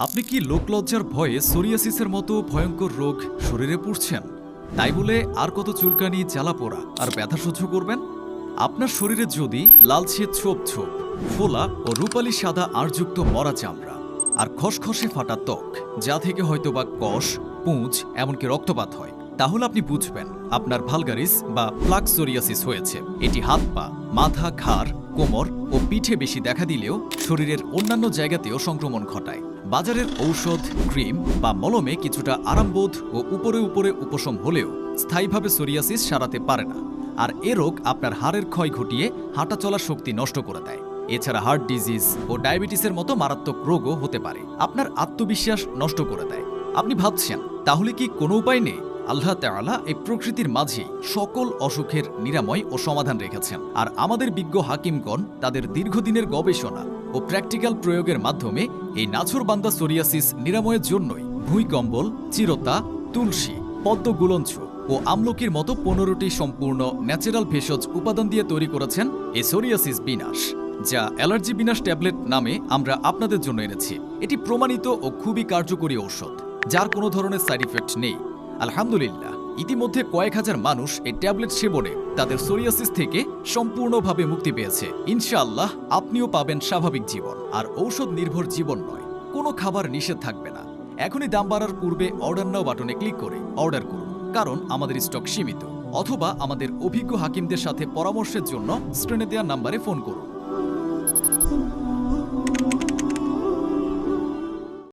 আপনি কি লোকলজ্জার ভয়ে সোরিয়াসিসের মতো ভয়ঙ্কর রোগ শরীরে পুষছেন? তাই বলে আর কত চুলকানি, জ্বালাপোড়া আর ব্যথা সহ্য করবেন? আপনার শরীরে যদি লালচে ছোপ ছোপ, ফোলা ও রূপালি সাদা আঁশযুক্ত মরা চামড়া আর খসখসে ফাটা ত্বক, যা থেকে হয়তোবা কষ, পুঁজ এমনকি রক্তপাত হয়, তাহলে আপনি বুঝবেন আপনার ভালগারিস বা প্লাক সোরিয়াসিস হয়েছে। এটি হাত পা, মাথা, ঘাড়, কোমর ও পিঠে বেশি দেখা দিলেও শরীরের অন্যান্য জায়গাতেও সংক্রমণ ঘটায়। বাজারের ঔষধ, ক্রিম বা মলমে কিছুটা আরামবোধ ও উপরে উপরে উপশম হলেও স্থায়ীভাবে সোরিয়াসিস সারাতে পারে না। আর এ রোগ আপনার হাড়ের ক্ষয় ঘটিয়ে হাঁটা চলার শক্তি নষ্ট করে দেয়। এছাড়া হার্ট ডিজিজ ও ডায়াবেটিসের মতো মারাত্মক রোগও হতে পারে। আপনার আত্মবিশ্বাস নষ্ট করে দেয়। আপনি ভাবছেন, তাহলে কি কোনো উপায় নেই? আল্লাহ তাআলা এই প্রকৃতির মাঝেই সকল অসুখের নিরাময় ও সমাধান রেখেছেন। আর আমাদের বিজ্ঞ হাকিমগণ তাদের দীর্ঘদিনের গবেষণা ও প্র্যাকটিক্যাল প্রয়োগের মাধ্যমে এই নাছোড়বান্দা সোরিয়াসিস নিরাময়ের জন্যই ভুঁইকম্বল, চিরতা, তুলসী, পদ্মগুলঞ্চ ও আমলকির মতো 15টি সম্পূর্ণ ন্যাচারাল ভেষজ উপাদান দিয়ে তৈরি করেছেন এই সোরিয়াসিস বিনাশ, যা অ্যালার্জি বিনাশ ট্যাবলেট নামে আমরা আপনাদের জন্য এনেছি। এটি প্রমাণিত ও খুবই কার্যকরী ঔষধ, যার কোনো ধরনের সাইড ইফেক্ট নেই। আলহামদুলিল্লাহ, ইতিমধ্যে কয়েক হাজার মানুষ এই ট্যাবলেট সেবনে তাদের সোরিয়াসিস থেকে সম্পূর্ণভাবে মুক্তি পেয়েছে। ইনশাআল্লাহ আপনিও পাবেন স্বাভাবিক জীবন আর ঔষধ নির্ভর জীবন নয়। কোনো খাবার নিষেধ থাকবে না। এখনই দাম বাড়ার পূর্বে অর্ডার নাও বাটনে ক্লিক করে অর্ডার করুন, কারণ আমাদের স্টক সীমিত। অথবা আমাদের অভিজ্ঞ হাকিমদের সাথে পরামর্শের জন্য স্ক্রিনে দেওয়া নাম্বারে ফোন করুন।